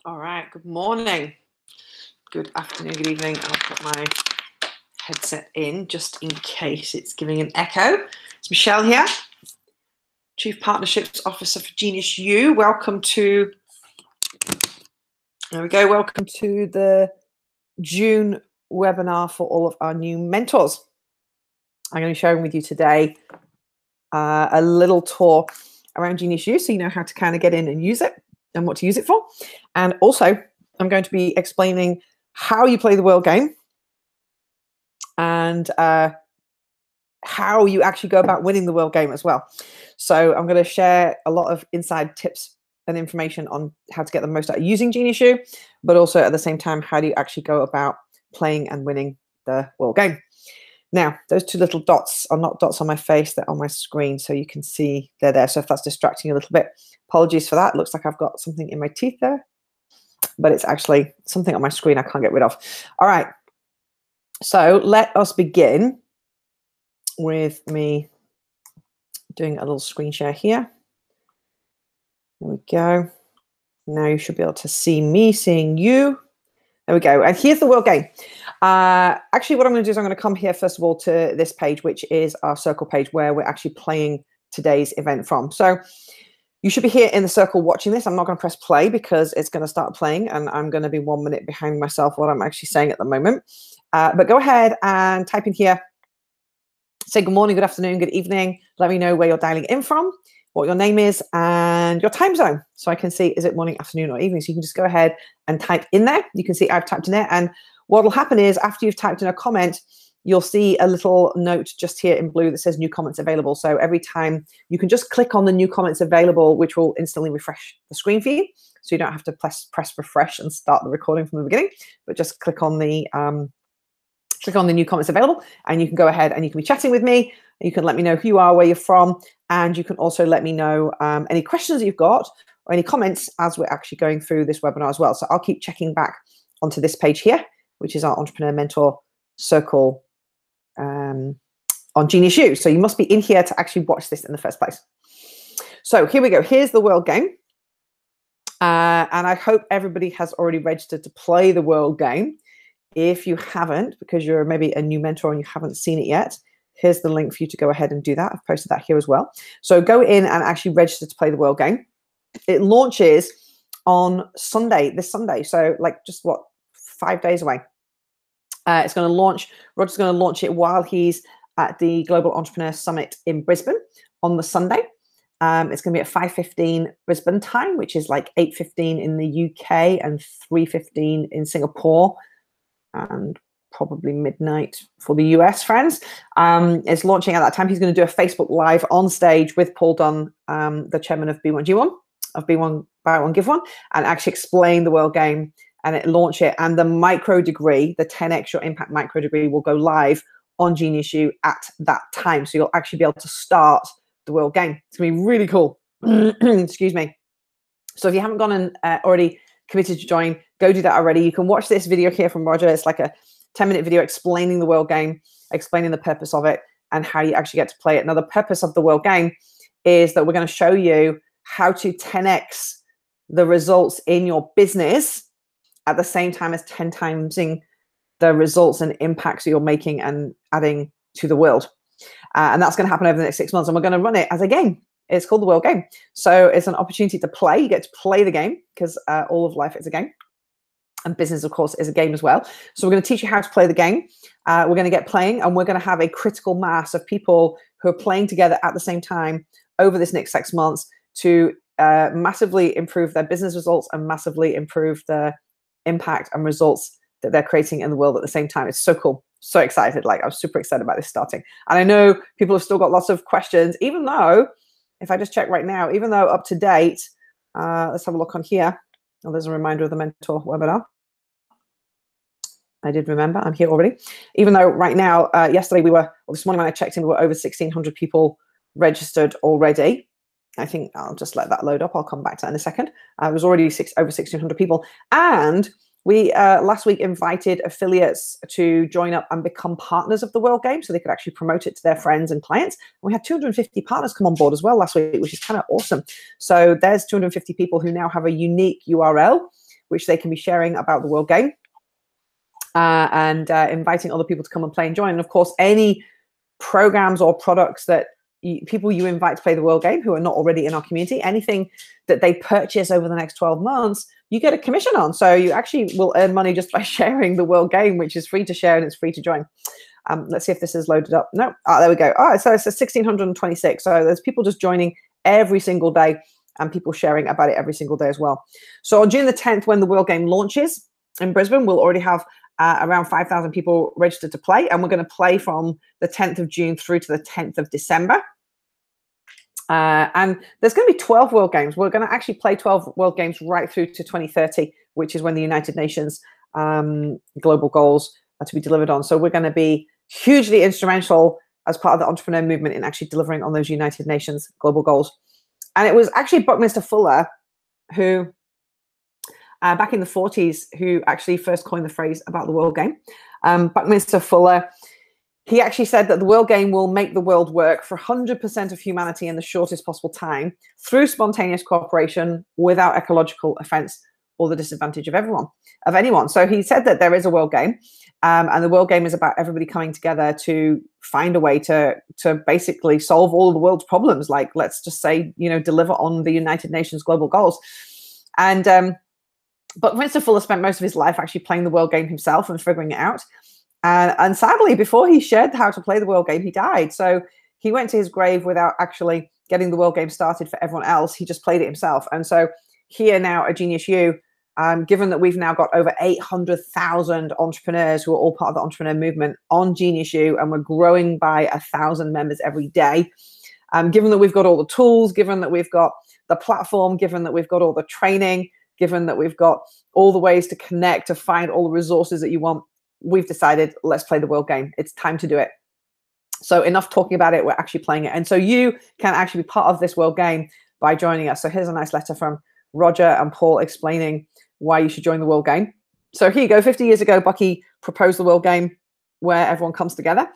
All right, good morning, good afternoon, good evening. I'll put my headset in just in case it's giving an echo. It's Michelle here, Chief Partnerships Officer for Genius U. Welcome to, there we go, welcome to the June webinar for all of our new mentors. I'm going to be sharing with you today a little tour around Genius U so you know how to kind of get in and use it and what to use it for. And also, I'm going to be explaining how you play the world game and how you actually go about winning the world game as well. So I'm going to share a lot of inside tips and information on how to get the most out of using Genius U, but also at the same time, how do you actually go about playing and winning the world game. Now, those two little dots are not dots on my face, they're on my screen, so you can see they're there. So if that's distracting you a little bit, apologies for that. It looks like I've got something in my teeth there, but it's actually something on my screen I can't get rid of. All right, so let us begin with me doing a little screen share here. There we go. Now you should be able to see me seeing you. There we go. And here's the world game. Actually, what I'm going to do is I'm going to come here, first of all, to this page, which is our circle page where we're actually playing today's event from. So you should be here in the circle watching this. I'm not going to press play because it's going to start playing and I'm going to be 1 minute behind myself what I'm actually saying at the moment. But go ahead and type in here. Say good morning, good afternoon, good evening. Let me know where you're dialing in from, what your name is, and your time zone. So I can see, is it morning, afternoon, or evening? So you can just go ahead and type in there. You can see I've typed in there. And what will happen is after you've typed in a comment, you'll see a little note just here in blue that says new comments available. So every time you can just click on the new comments available, which will instantly refresh the screen for you. So you don't have to press refresh and start the recording from the beginning, but just click on the new comments available and you can go ahead and you can be chatting with me. You can let me know who you are, where you're from, and you can also let me know any questions that you've got or any comments as we're actually going through this webinar as well. So I'll keep checking back onto this page here, which is our Entrepreneur Mentor Circle on Genius U. So you must be in here to actually watch this in the first place. So here we go. Here's the world game. And I hope everybody has already registered to play the world game. If you haven't, because you're maybe a new mentor and you haven't seen it yet, here's the link for you to go ahead and do that. I've posted that here as well. So go in and actually register to play the world game. It launches on Sunday, this Sunday. So like just what, 5 days away. It's going to launch, Roger's going to launch it while he's at the Global Entrepreneur Summit in Brisbane on the Sunday. It's going to be at 5:15 Brisbane time, which is like 8:15 in the UK and 3:15 in Singapore. And probably midnight for the US friends. It's launching at that time. He's going to do a Facebook Live on stage with Paul Dunn, the chairman of B1G1, of B1 Buy One Give One, and actually explain the world game and launch it. And the micro degree, the 10x your impact micro degree, will go live on Genius U at that time. So you'll actually be able to start the world game. It's going to be really cool. Excuse me. So if you haven't gone and already committed to join, go do that already. You can watch this video here from Roger. It's like a 10-minute video explaining the world game, explaining the purpose of it and how you actually get to play it. Now, the purpose of the world game is that we're going to show you how to 10x the results in your business at the same time as 10 timesing the results and impacts you're making and adding to the world. And that's going to happen over the next 6 months. And we're going to run it as a game. It's called the world game. So it's an opportunity to play. You get to play the game because all of life is a game. And business, of course, is a game as well. So we're going to teach you how to play the game. We're going to get playing and we're going to have a critical mass of people who are playing together at the same time over this next 6 months to massively improve their business results and massively improve the impact and results that they're creating in the world at the same time. It's so cool. So excited. Like, I'm super excited about this starting. And I know people have still got lots of questions, even though, if I just check right now, even though up to date, let's have a look on here. Oh, there's a reminder of the mentor webinar. I did remember, I'm here already. Even though right now, yesterday this morning when I checked in, we were over 1,600 people registered already. I think I'll just let that load up. I'll come back to that in a second. It was already over 1,600 people. And we last week invited affiliates to join up and become partners of the World Game so they could actually promote it to their friends and clients. And we had 250 partners come on board as well last week, which is kind of awesome. So there's 250 people who now have a unique URL, which they can be sharing about the World Game and inviting other people to come and play and join. And of course, any programs or products that people you invite to play the World Game who are not already in our community, anything that they purchase over the next 12 months, you get a commission on. So you actually will earn money just by sharing the World Game, which is free to share and it's free to join. Let's see if this is loaded up. No, there we go. So it's a 1,626. So there's people just joining every single day and people sharing about it every single day as well. So on June the 10th, when the World Game launches in Brisbane, we'll already have around 5,000 people registered to play. And we're going to play from the 10th of June through to the 10th of December. And there's going to be 12 World Games. We're going to actually play 12 World Games right through to 2030, which is when the United Nations global goals are to be delivered on. So we're going to be hugely instrumental as part of the entrepreneur movement in actually delivering on those United Nations global goals. And it was actually Buckminster Fuller who, back in the 40s, who actually first coined the phrase about the World Game. Buckminster Fuller, he actually said that the World Game will make the world work for 100% of humanity in the shortest possible time through spontaneous cooperation without ecological offense or the disadvantage of anyone. So he said that there is a World Game, and the World Game is about everybody coming together to find a way to basically solve all of the world's problems. Like, let's just say, deliver on the United Nations global goals. And Buckminster Fuller spent most of his life actually playing the World Game himself and figuring it out. And sadly, before he shared how to play the World Game, he died. So he went to his grave without actually getting the World Game started for everyone else. He just played it himself. And so here now at Genius U, given that we've now got over 800,000 entrepreneurs who are all part of the entrepreneur movement on Genius U, and we're growing by 1,000 members every day, given that we've got all the tools, given that we've got the platform, given that we've got all the training, given that we've got all the ways to connect, to find all the resources that you want, we've decided, let's play the World Game. It's time to do it. So enough talking about it, we're actually playing it. And so you can actually be part of this World Game by joining us. So here's a nice letter from Roger and Paul explaining why you should join the World Game. So here you go. 50 years ago, Bucky proposed the World Game where everyone comes together.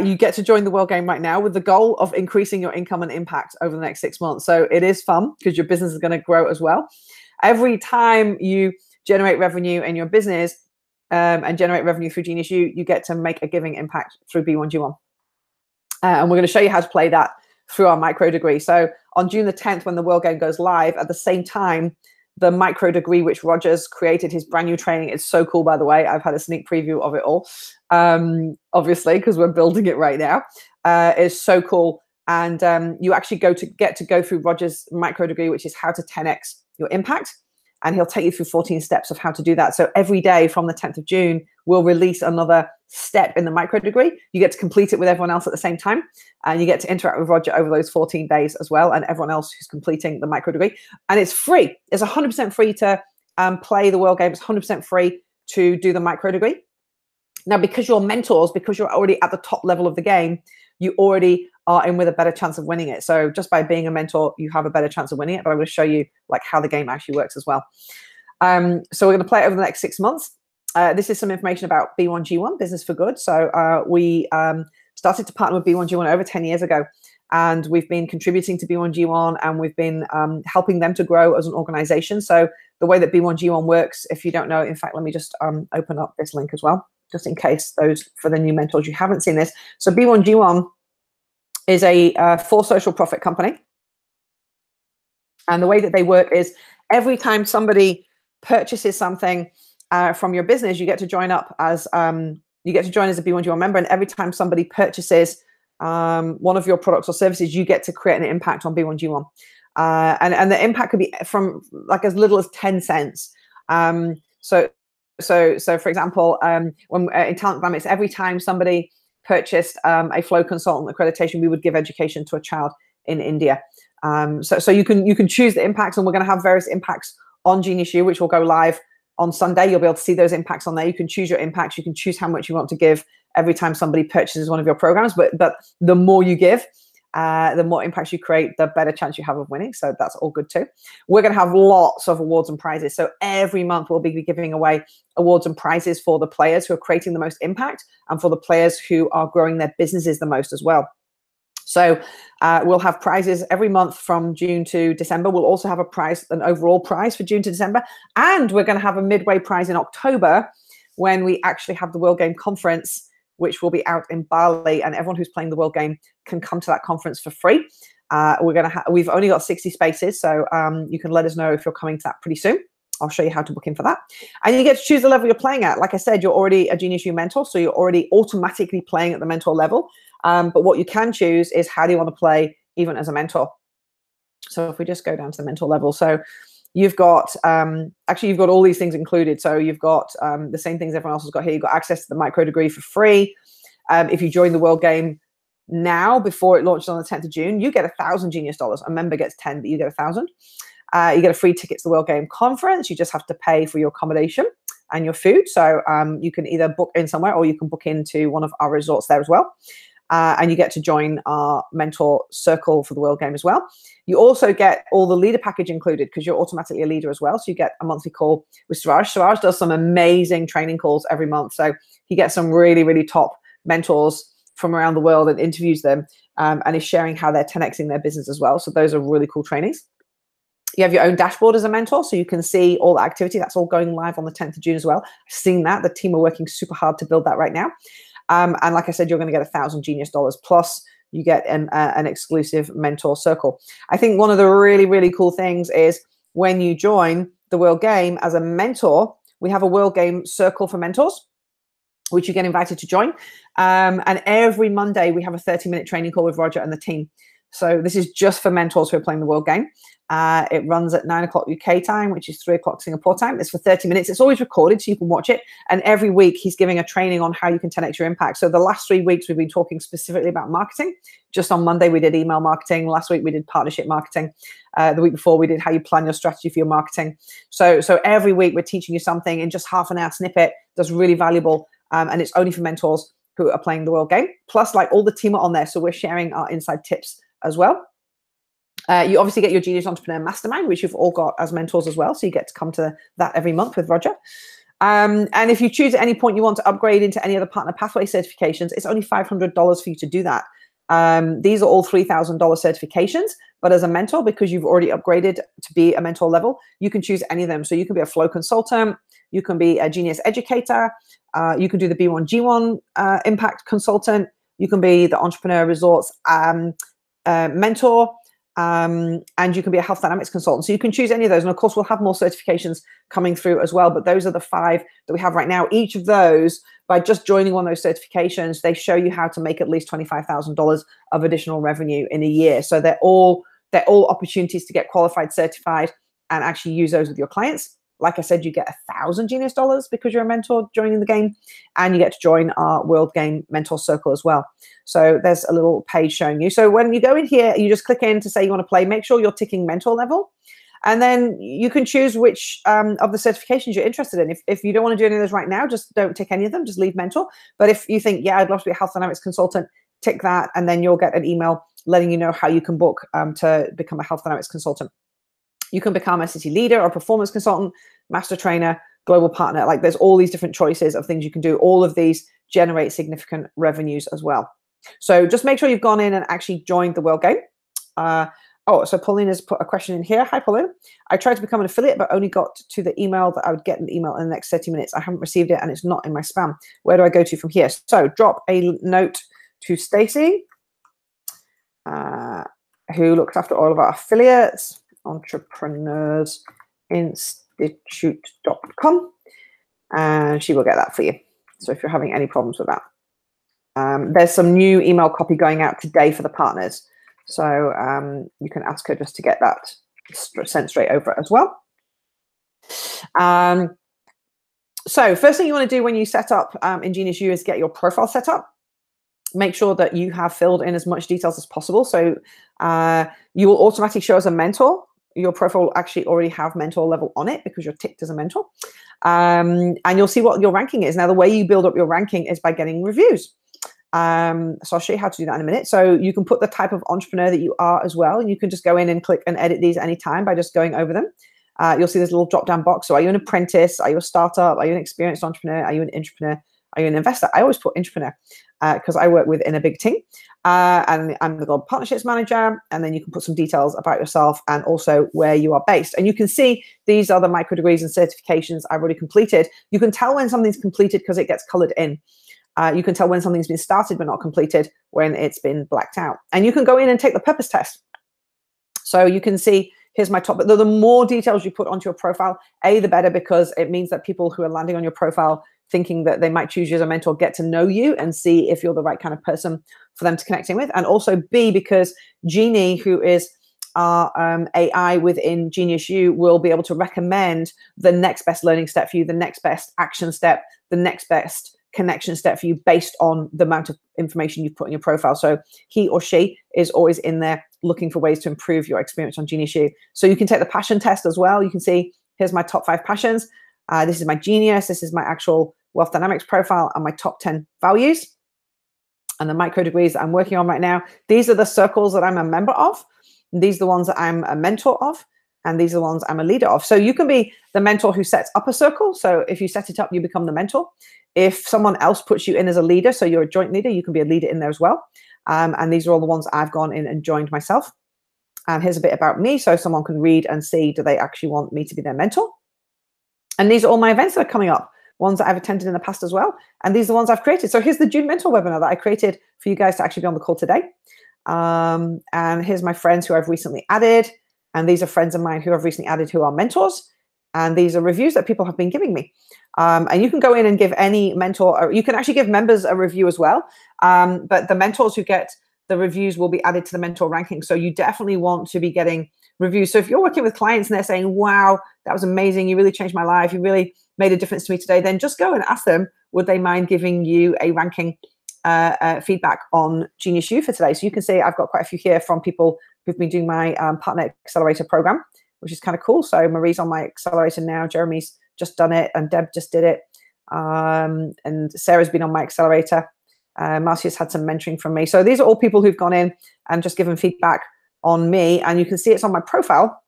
You get to join the World Game right now with the goal of increasing your income and impact over the next 6 months. So it is fun because your business is going to grow as well. Every time you generate revenue in your business, and generate revenue through Genius U, you get to make a giving impact through B1G1. And we're going to show you how to play that through our micro degree. So on June the 10th, when the World Game goes live, at the same time, the micro degree, which Roger's created, his brand new training, it's so cool, by the way. I've had a sneak preview of it all, obviously, because we're building it right now. It's so cool. And you actually get to go through Roger's micro degree, which is how to 10x your impact. And he'll take you through 14 steps of how to do that. So every day from the 10th of June, we'll release another step in the micro degree. You get to complete it with everyone else at the same time. And you get to interact with Roger over those 14 days as well, and everyone else who's completing the micro degree. And it's free. It's 100% free to play the World Game. It's 100% free to do the micro degree. Now, because you're mentors, because you're already at the top level of the game, you already are in with a better chance of winning it. So just by being a mentor, you have a better chance of winning it. But I'm going to show you like how the game actually works as well. So we're going to play it over the next 6 months. This is some information about B1G1, Business for Good. So we started to partner with B1G1 over 10 years ago. And we've been contributing to B1G1, and we've been helping them to grow as an organization. So the way that B1G1 works, if you don't know, in fact, let me just open up this link as well, just in case those, for the new mentors, you haven't seen this. So B1G1 is a for social profit company. And the way that they work is every time somebody purchases something from your business, you get to join up as you get to join as a B1G1 member. And every time somebody purchases one of your products or services, you get to create an impact on B1G1. And the impact could be from like as little as 10 cents. So for example, when in Talent Dynamics, every time somebody purchased a Flow Consultant accreditation, we would give education to a child in India. So you can choose the impacts, and we're going to have various impacts on Genius U, which will go live on Sunday. You'll be able to see those impacts on there. You can choose your impacts. You can choose how much you want to give every time somebody purchases one of your programs. But the more you give, the more impacts you create, the better chance you have of winning. So that's all good too. We're going to have lots of awards and prizes. So every month we'll be giving away awards and prizes for the players who are creating the most impact and for the players who are growing their businesses the most as well. So we'll have prizes every month from June to December. We'll also have a prize, an overall prize for June to December. And we're going to have a midway prize in October when we actually have the World Game Conference, which will be out in Bali. And everyone who's playing the World Game can come to that conference for free. We've only got 60 spaces, so you can let us know if you're coming to that pretty soon. I'll show you how to book in for that. And you get to choose the level you're playing at. Like I said, you're already a Genius U mentor, so you're already automatically playing at the mentor level. But what you can choose is how do you want to play even as a mentor. So if we just go down to the mentor level, so you've got, actually you've got all these things included. So you've got the same things everyone else has got here. You've got access to the micro degree for free. If you join the World Game now, before it launches on the 10th of June, you get $1,000 Genius dollars. A member gets 10, but you get 1,000. You get a free ticket to the World Game Conference. You just have to pay for your accommodation and your food. So you can either book in somewhere or you can book into one of our resorts there as well. And you get to join our mentor circle for the World Game as well. You also get all the leader package included because you're automatically a leader as well. So you get a monthly call with Suraj. Suraj does some amazing training calls every month. So he gets some really, really top mentors from around the world and interviews them and is sharing how they're 10xing their business as well. So those are really cool trainings. You have your own dashboard as a mentor, so you can see all the activity. That's all going live on the 10th of June as well. I've seen that. The team are working super hard to build that right now. And like I said, you're going to get $1,000 Genius dollars plus you get an exclusive mentor circle. I think one of the really, really cool things is when you join the World Game as a mentor, we have a World Game circle for mentors, which you get invited to join. And every Monday, we have a 30-minute training call with Roger and the team. So this is just for mentors who are playing the World Game. It runs at 9 o'clock UK time, which is 3 o'clock Singapore time. It's for 30 minutes. It's always recorded, so you can watch it. And every week, he's giving a training on how you can 10x your impact. So the last 3 weeks, we've been talking specifically about marketing. Just on Monday, we did email marketing. Last week, we did partnership marketing. The week before, we did how you plan your strategy for your marketing. So every week, we're teaching you something in just half an hour snippet that's really valuable. And it's only for mentors who are playing the World Game. Plus, like all the team are on there. So we're sharing our inside tips as well. You obviously get your Genius Entrepreneur Mastermind, which you've all got as mentors as well. So you get to come to that every month with Roger. And if you choose at any point you want to upgrade into any other Partner Pathway certifications, it's only $500 for you to do that. These are all $3,000 certifications, but as a mentor, because you've already upgraded to be a mentor level, you can choose any of them. So you can be a flow consultant, you can be a Genius educator, you can do the B1G1 impact consultant, you can be the Entrepreneur Resorts mentor, and you can be a health dynamics consultant. So you can choose any of those. And of course, we'll have more certifications coming through as well. But those are the 5 that we have right now. Each of those, by just joining one of those certifications, they show you how to make at least $25,000 of additional revenue in a year. So they're all opportunities to get qualified, certified, and actually use those with your clients. Like I said, you get $1,000 Genius dollars because you're a mentor joining the game, and you get to join our World Game Mentor Circle as well. So there's a little page showing you. So when you go in here, you just click in to say you want to play. Make sure you're ticking mentor level, and then you can choose which of the certifications you're interested in. If you don't want to do any of those right now, just don't tick any of them. Just leave mentor. But if you think, yeah, I'd love to be a health dynamics consultant, tick that, and then you'll get an email letting you know how you can book to become a health dynamics consultant. You can become a city leader or performance consultant, master trainer, global partner. Like there's all these different choices of things you can do. All of these generate significant revenues as well. So just make sure you've gone in and actually joined the World Game. So Pauline has put a question in here. Hi, Pauline. I tried to become an affiliate, but only got to the email that I would get an email in the next 30 minutes. I haven't received it and it's not in my spam. Where do I go to from here? So drop a note to Stacy, who looks after all of our affiliates. entrepreneursinstitute.com, and she will get that for you. So if you're having any problems with that, there's some new email copy going out today for the partners, so you can ask her just to get that sent straight over as well. So first thing you want to do when you set up in Genius U is get your profile set up. Make sure that you have filled in as much details as possible. So you will automatically show as a mentor. Your profile will actually already have mentor level on it because you're ticked as a mentor. And you'll see what your ranking is. Now, the way you build up your ranking is by getting reviews. So I'll show you how to do that in a minute. So you can put the type of entrepreneur that you are as well. And you can just go in and click and edit these anytime by just going over them. You'll see this little drop-down box. So are you an apprentice? Are you a startup? Are you an experienced entrepreneur? Are you an entrepreneur? Are you an investor? I always put entrepreneur. because I work within a big team. And I'm the Global Partnerships Manager. And then you can put some details about yourself and also where you are based. And you can see these are the micro degrees and certifications I've already completed. You can tell when something's completed because it gets colored in. You can tell when something's been started but not completed when it's been blacked out. And you can go in and take the purpose test. So you can see, here's my top, but the more details you put onto your profile, the better, because it means that people who are landing on your profile thinking that they might choose you as a mentor get to know you and see if you're the right kind of person for them to connect in with. And also B, because Jeannie, who is our AI within Genius U, will be able to recommend the next best learning step for you, the next best action step, the next best connection step for you based on the amount of information you put in your profile. So he or she is always in there looking for ways to improve your experience on Genius U. So you can take the passion test as well. You can see, here's my top 5 passions. This is my genius. This is my actual Wealth Dynamics profile and my top 10 values and the micro degrees that I'm working on right now. These are the circles that I'm a member of. These are the ones that I'm a mentor of. And these are the ones I'm a leader of. So you can be the mentor who sets up a circle. So if you set it up, you become the mentor. If someone else puts you in as a leader, so you're a joint leader, you can be a leader in there as well. And these are all the ones I've gone in and joined myself. And here's a bit about me, so someone can read and see, do they actually want me to be their mentor? And these are all my events that are coming up, ones that I've attended in the past as well. And these are the ones I've created. So here's the June Mentor webinar that I created for you guys to actually be on the call today. And here's my friends who I've recently added. And these are friends of mine who I've recently added who are mentors. And these are reviews that people have been giving me. And you can go in and give any mentor, or you can actually give members a review as well. But the mentors who get the reviews will be added to the mentor ranking. So you definitely want to be getting reviews. So if you're working with clients and they're saying, wow, that was amazing, you really changed my life, you really made a difference to me today, then just go and ask them, would they mind giving you a ranking feedback on Genius U for today? So you can see I've got quite a few here from people who've been doing my Partner Accelerator program, which is kind of cool. So Marie's on my accelerator now, Jeremy's just done it, and Deb just did it. And Sarah's been on my accelerator. Marcia's had some mentoring from me. So these are all people who've gone in and just given feedback on me, and you can see it's on my profile.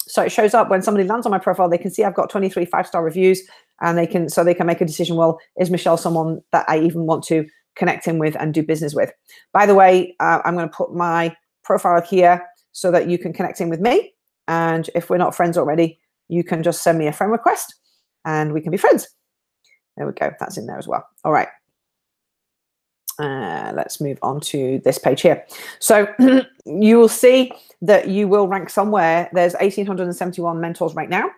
So it shows up when somebody lands on my profile, they can see I've got 23 5-star reviews, and they can make a decision, well, is Michelle someone that I even want to connect in with and do business with? By the way, I'm going to put my profile here so that you can connect in with me. And if we're not friends already, you can just send me a friend request and we can be friends. There we go. That's in there as well. All right. Let's move on to this page here. So you will see that you will rank somewhere. There's 1,871 mentors right now.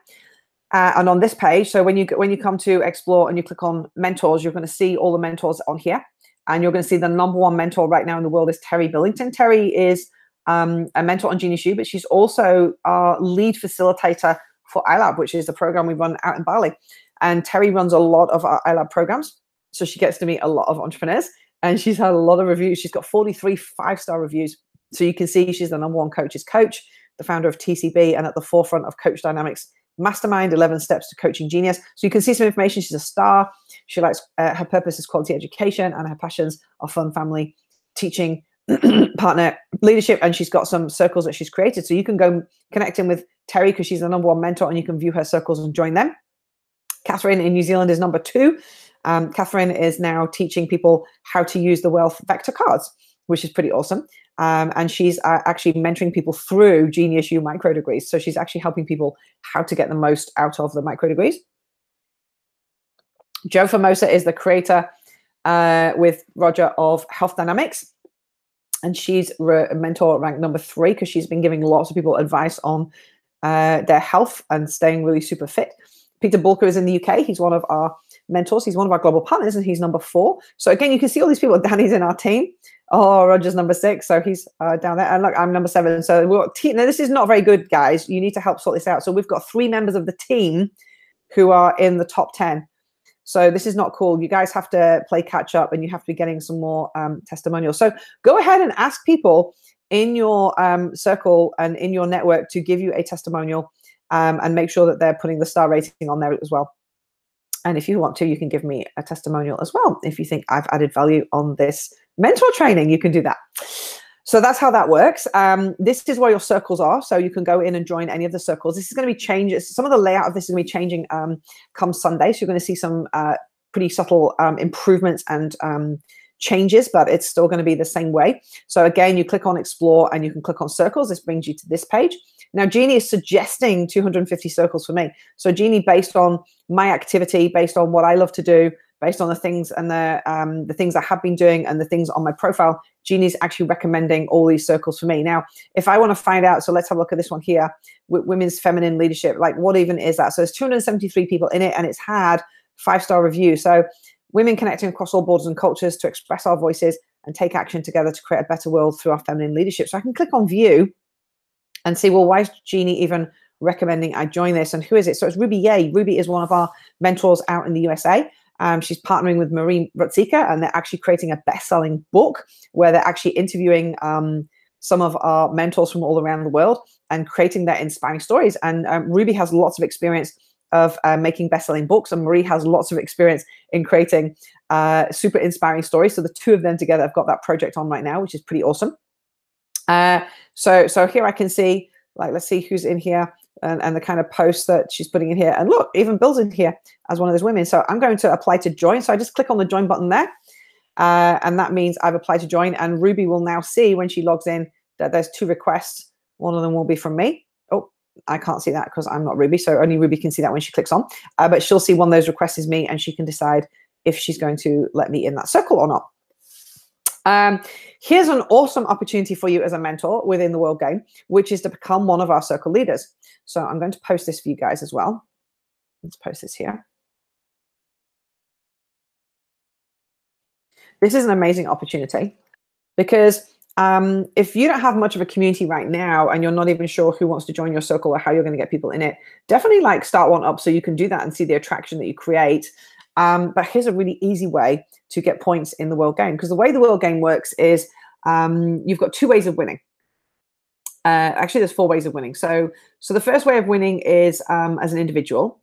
And on this page, so when you come to explore and you click on mentors, you're going to see all the mentors on here. And you're going to see the #1 mentor right now in the world is Terry Billington. Terry is a mentor on Genius U, but she's also our lead facilitator for iLab, which is the program we run out in Bali. And Terry runs a lot of our iLab programs. So she gets to meet a lot of entrepreneurs. And she's had a lot of reviews. She's got 43 5-star reviews. So you can see she's the #1 coach's coach, the founder of TCB, and at the forefront of Coach Dynamics Mastermind, 11 Steps to Coaching Genius. So you can see some information. She's a star. She likes, her purpose is quality education, and her passions are fun, family, teaching, partner, leadership. And she's got some circles that she's created. So you can go connect in with Terry because she's the #1 mentor, and you can view her circles and join them. Catherine in New Zealand is #2. Catherine is now teaching people how to use the Wealth Vector cards, which is pretty awesome. And she's actually mentoring people through Genius U micro degrees. So she's actually helping people how to get the most out of the micro degrees. Joe Formosa is the creator with Roger of Health Dynamics. And she's a mentor ranked #3 because she's been giving lots of people advice on their health and staying really super fit. Peter Bulker is in the UK. He's one of our mentors. He's one of our global partners, and he's #4. So again, you can see all these people. Danny's in our team. Oh, Roger's #6, so he's down there. And look, I'm #7. So we've got now, this is not very good, guys. You need to help sort this out. So we've got 3 members of the team who are in the top 10. So this is not cool. You guys have to play catch up, and you have to be getting some more testimonials. So go ahead and ask people in your circle and in your network to give you a testimonial, and make sure that they're putting the star rating on there as well. And if you want to, you can give me a testimonial as well. If you think I've added value on this mentor training, you can do that. So that's how that works. This is where your circles are. So you can go in and join any of the circles. This is going to be changes. Some of the layout of this is going to be changing come Sunday. So you're going to see some pretty subtle improvements and changes, but it's still going to be the same way. So again, you click on explore and you can click on circles. This brings you to this page. Now, Jeannie is suggesting 250 circles for me. So Jeannie, based on my activity, based on what I love to do, based on the things and the things I have been doing and the things on my profile, Jeannie's actually recommending all these circles for me. Now, if I want to find out, so let's have a look at this one here, Women's Feminine Leadership, like what even is that? So there's 273 people in it and it's had 5-star reviews. So women connecting across all borders and cultures to express our voices and take action together to create a better world through our feminine leadership. So I can click on view and see, well, why is Jeannie even recommending I join this? And who is it? So it's Ruby Yeh. Ruby is one of our mentors out in the USA. She's partnering with Marie Rutsika, and they're actually creating a best-selling book where they're actually interviewing some of our mentors from all around the world and creating their inspiring stories. And Ruby has lots of experience of making best-selling books, and Marie has lots of experience in creating super inspiring stories. So the two of them together have got that project on right now, which is pretty awesome. So here I can see, like, let's see who's in here and the kind of posts that she's putting in here. And look, even Bill's in here as one of those women. So I'm going to apply to join. So I just click on the join button there. And that means I've applied to join. And Ruby will now see when she logs in that there's 2 requests. One of them will be from me. Oh, I can't see that because I'm not Ruby. So only Ruby can see that when she clicks on. But she'll see one of those requests is me, and she can decide if she's going to let me in that circle or not. Here's an awesome opportunity for you as a mentor within the World Game, which is to become one of our circle leaders. So I'm going to post this for you guys as well. Let's post this here. This is an amazing opportunity because if you don't have much of a community right now and you're not even sure who wants to join your circle or how you're going to get people in it, definitely like start one up so you can do that and see the attraction that you create. But here's a really easy way to get points in the World Game, because the way the World Game works is you've got 2 ways of winning. Actually, there's 4 ways of winning. So the first way of winning is as an individual.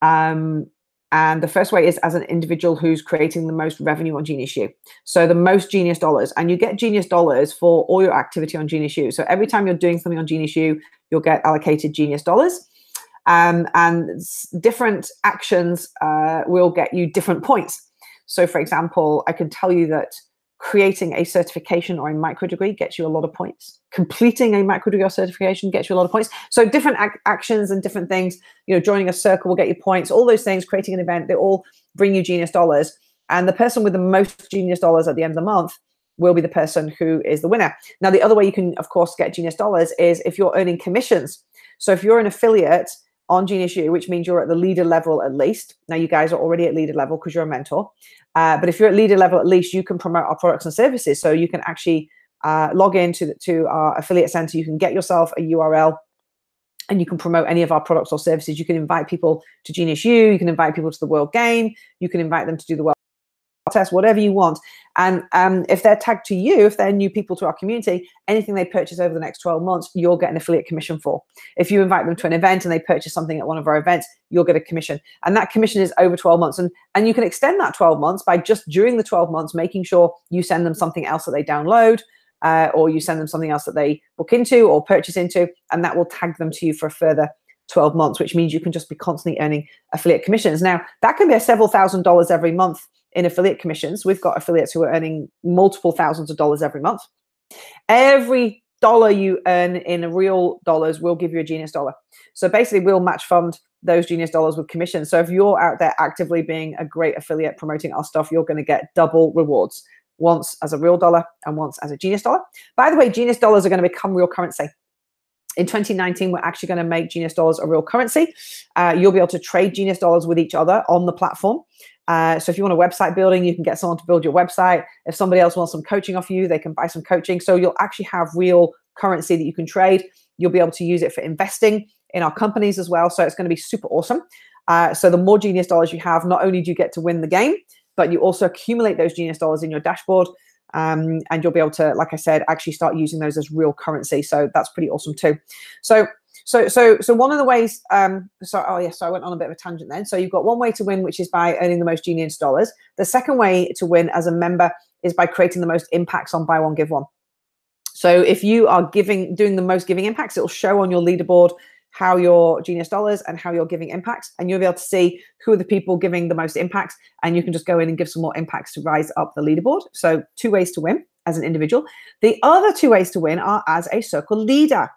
And the first way is as an individual who's creating the most revenue on Genius U. So the most Genius dollars. And you get Genius dollars for all your activity on Genius U. So every time you're doing something on Genius U, you'll get allocated Genius dollars. And different actions will get you different points. So for example, I can tell you that creating a certification or a micro degree gets you a lot of points. Completing a micro degree or certification gets you a lot of points. So different actions and different things, you know, joining a circle will get you points. All those things, creating an event, they all bring you Genius dollars. And the person with the most Genius dollars at the end of the month will be the person who is the winner. Now, the other way you can, of course, get Genius dollars is if you're earning commissions. So if you're an affiliate on Genius U, which means you're at the leader level at least. Now, you guys are already at leader level because you're a mentor. But if you're at leader level at least, you can promote our products and services. So you can actually log into our affiliate center. You can get yourself a URL and you can promote any of our products or services. You can invite people to Genius U. You can invite people to the World Game. You can invite them to do the World test, whatever you want. And if they're tagged to you, if they're new people to our community, anything they purchase over the next 12 months, you'll get an affiliate commission for. If you invite them to an event and they purchase something at one of our events, you'll get a commission. And that commission is over 12 months. And you can extend that 12 months by just during the 12 months, making sure you send them something else that they download, or you send them something else that they book into or purchase into, and that will tag them to you for a further 12 months, which means you can just be constantly earning affiliate commissions. Now, that can be several $1,000s every month in affiliate commissions. We've got affiliates who are earning multiple thousands of dollars every month. Every dollar you earn in real dollars will give you a Genius dollar. So basically, we'll match fund those Genius dollars with commissions. So if you're out there actively being a great affiliate promoting our stuff, you're going to get double rewards, once as a real dollar and once as a Genius dollar. By the way, Genius dollars are going to become real currency. In 2019, we're actually going to make Genius dollars a real currency. You'll be able to trade Genius dollars with each other on the platform. So if you want a website building, you can get someone to build your website. If somebody else wants some coaching off you, they can buy some coaching. So you'll actually have real currency that you can trade. You'll be able to use it for investing in our companies as well. So it's going to be super awesome. So the more Genius dollars you have, not only do you get to win the game, but you also accumulate those Genius dollars in your dashboard. And you'll be able to, like I said, actually start using those as real currency. So that's pretty awesome too. So one of the ways, so I went on a bit of a tangent then. So you've got one way to win, which is by earning the most Genius dollars. The second way to win as a member is by creating the most impacts on Buy One, Give One. So if you are doing the most giving impacts, it'll show on your leaderboard how your Genius dollars and how you're giving impacts, and you'll be able to see who are the people giving the most impacts, and you can just go in and give some more impacts to rise up the leaderboard. So 2 ways to win as an individual. The other 2 ways to win are as a circle leader.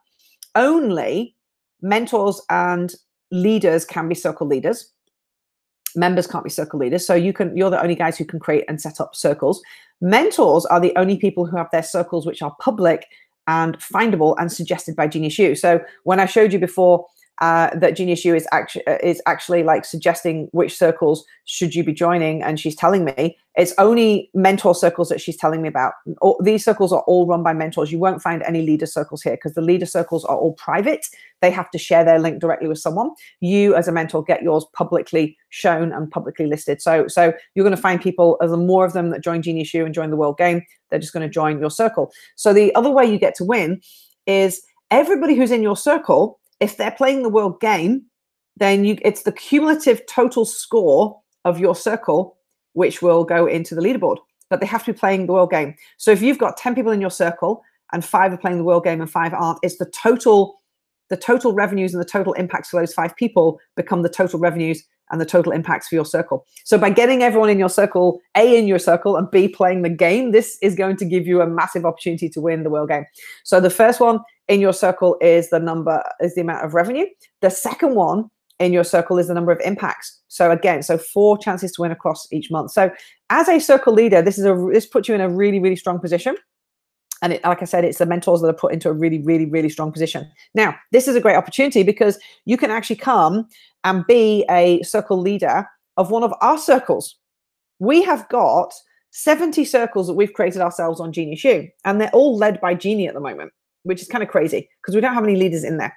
Only mentors and leaders can be circle leaders. Members can't be circle leaders. So you're the only guys who can create and set up circles. Mentors are the only people who have their circles which are public and findable and suggested by GeniusU. So when I showed you before that GeniusU is actually like suggesting which circles should you be joining, and she's telling me it's only mentor circles that she's telling me about. These circles are all run by mentors. You won't find any leader circles here because the leader circles are all private. They have to share their link directly with someone. You as a mentor get yours publicly shown and publicly listed. So you're going to find people, as the more of them that join GeniusU and join the World Game, they're just going to join your circle. So the other way you get to win is everybody who's in your circle, if they're playing the World Game, then it's the cumulative total score of your circle which will go into the leaderboard. But they have to be playing the World Game. So if you've got 10 people in your circle and 5 are playing the World Game and 5 aren't, it's the total revenues and the total impacts for those 5 people become the total revenues and the total impacts for your circle. So by getting everyone in your circle, A, in your circle, and B, playing the game, this is going to give you a massive opportunity to win the World Game. So the first one in your circle is the amount of revenue. The second one in your circle is the number of impacts. So again, 4 chances to win across each month. So as a circle leader, this puts you in a really, really strong position. And like I said, it's the mentors that are put into a really, really, really strong position. Now, this is a great opportunity because you can actually come and be a circle leader of one of our circles. We have got 70 circles that we've created ourselves on GeniusU, and they're all led by Genie at the moment, which is kind of crazy because we don't have any leaders in there.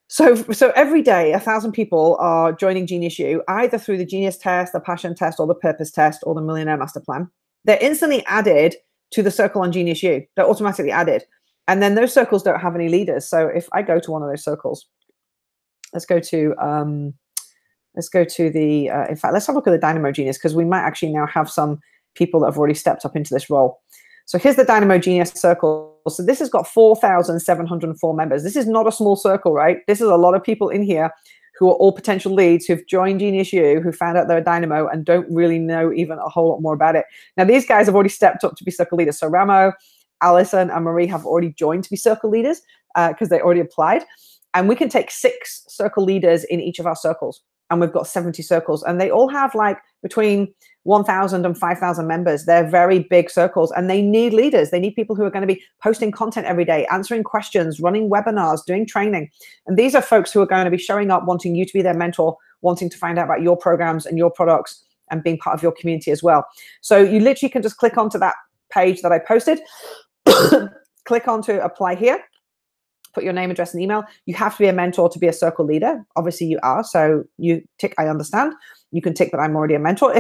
So every day, 1,000 people are joining GeniusU, either through the Genius Test, the Passion Test, or the Purpose Test, or the Millionaire Master Plan. They're instantly added to the circle on GeniusU. They're automatically added. And then those circles don't have any leaders. So if I go to one of those circles, let's go to the, in fact, let's have a look at the Dynamo Genius, because we might actually now have some people that have already stepped up into this role. So here's the Dynamo Genius circle. So this has got 4,704 members. This is not a small circle, right? This is a lot of people in here who are all potential leads who've joined GeniusU, who found out they're a Dynamo and don't really know even a whole lot more about it. Now, these guys have already stepped up to be circle leaders. So Ramo, Alison, and Marie have already joined to be circle leaders because they already applied. And we can take 6 circle leaders in each of our circles. And we've got 70 circles. And they all have like between 1,000 and 5,000 members. They're very big circles, and they need leaders. They need people who are going to be posting content every day, answering questions, running webinars, doing training. And these are folks who are going to be showing up, wanting you to be their mentor, wanting to find out about your programs and your products and being part of your community as well. So you literally can just click onto that page that I posted, click onto apply here, put your name, address, and email. You have to be a mentor to be a circle leader. Obviously you are. So you tick, I understand. You can tick that I'm already a mentor.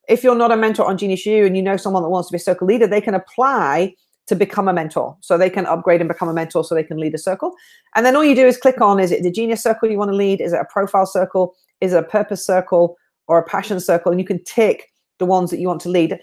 If you're not a mentor on GeniusU and you know someone that wants to be a circle leader, they can apply to become a mentor. So they can upgrade and become a mentor so they can lead a circle. And then all you do is click on, is it the Genius circle you want to lead? Is it a profile circle? Is it a purpose circle or a passion circle? And you can tick the ones that you want to lead.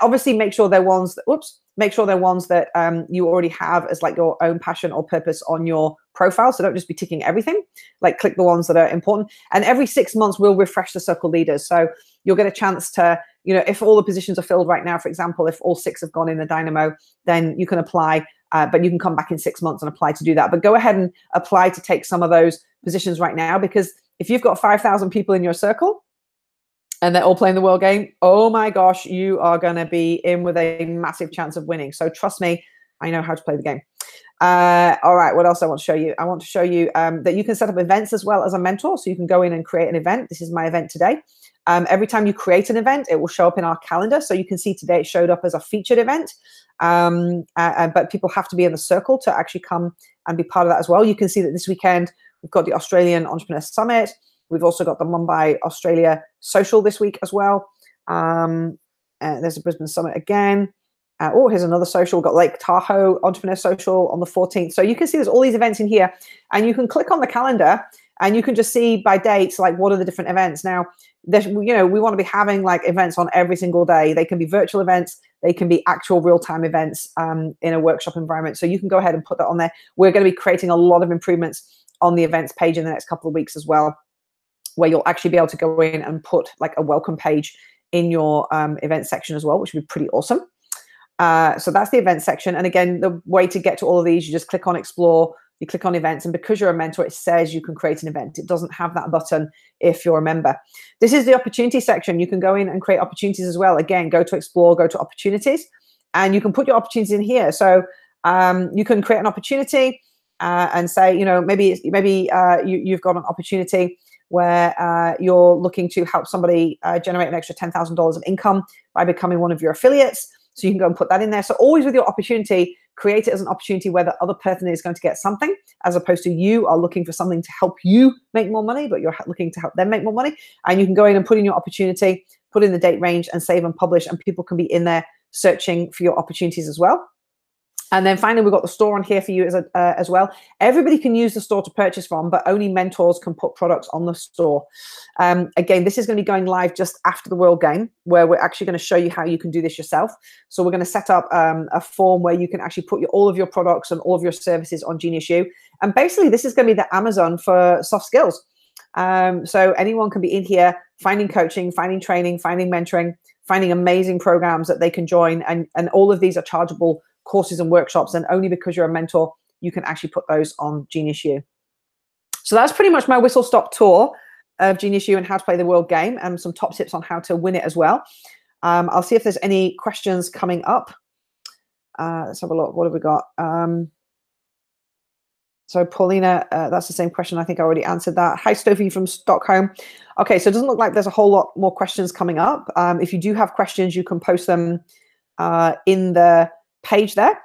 Obviously make sure they're ones that, you already have as like your own passion or purpose on your profile. So don't just be ticking everything, like click the ones that are important. And every 6 months we'll refresh the circle leaders. So you'll get a chance to, if all the positions are filled right now, for example, if all 6 have gone in the Dynamo, then you can apply, but you can come back in 6 months and apply to do that. But go ahead and apply to take some of those positions right now, because if you've got 5,000 people in your circle, and they're all playing the World Game, oh my gosh, you are going to be in with a massive chance of winning. So trust me, I know how to play the game. All right, what else I want to show you? I want to show you that you can set up events as well as a mentor. So you can go in and create an event. This is my event today. Every time you create an event, it will show up in our calendar. So you can see today it showed up as a featured event. But people have to be in the circle to actually come and be part of that as well. You can see that this weekend, we've got the Australian Entrepreneur Summit. We've also got the Mumbai, Australia Social this week as well. There's a Brisbane Summit again. Oh, here's another social. We've got Lake Tahoe Entrepreneur Social on the 14th. So you can see there's all these events in here, and you can click on the calendar and you can just see by dates, like what are the different events. Now, we want to be having like events on every single day. They can be virtual events. They can be actual real-time events in a workshop environment. So you can go ahead and put that on there. We're going to be creating a lot of improvements on the events page in the next couple of weeks as well, where you'll actually be able to go in and put like a welcome page in your event section as well, which would be pretty awesome. So that's the event section. And again, the way to get to all of these, you just click on explore, you click on events, and because you're a mentor, it says you can create an event. It doesn't have that button if you're a member. This is the opportunity section. You can go in and create opportunities as well. Again, go to explore, go to opportunities, and you can put your opportunities in here. So you can create an opportunity and say, maybe you've got an opportunity where you're looking to help somebody generate an extra $10,000 of income by becoming one of your affiliates. So you can go and put that in there. So always with your opportunity, create it as an opportunity where the other person is going to get something, as opposed to you are looking for something to help you make more money, but you're looking to help them make more money. And you can go in and put in your opportunity, put in the date range, and save and publish, and people can be in there searching for your opportunities as well. And then finally, we've got the store on here for you as well. Everybody can use the store to purchase from, but only mentors can put products on the store. Again, this is going to be going live just after the World Game, where we're actually going to show you how you can do this yourself. So we're going to set up a form where you can actually put all of your products and all of your services on Genius U. And basically, this is going to be the Amazon for soft skills. So anyone can be in here finding coaching, finding training, finding mentoring, finding amazing programs that they can join. And all of these are chargeable courses and workshops, and only because you're a mentor, you can actually put those on Genius U. So that's pretty much my whistle-stop tour of Genius U and how to play the World Game, and some top tips on how to win it as well. I'll see if there's any questions coming up. Let's have a look. What have we got? So Paulina, that's the same question. I think I already answered that. Hi, Sophie from Stockholm. Okay, so it doesn't look like there's a whole lot more questions coming up. If you do have questions, you can post them in the page there.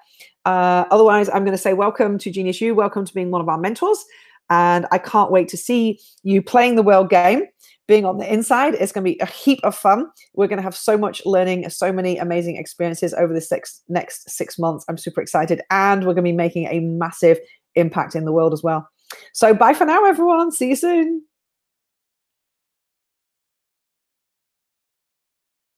Otherwise, I'm going to say welcome to Genius U. Welcome to being one of our mentors. And I can't wait to see you playing the World Game, being on the inside. It's going to be a heap of fun. We're going to have so much learning, so many amazing experiences over the next 6 months. I'm super excited. And we're going to be making a massive impact in the world as well. So bye for now, everyone. See you soon.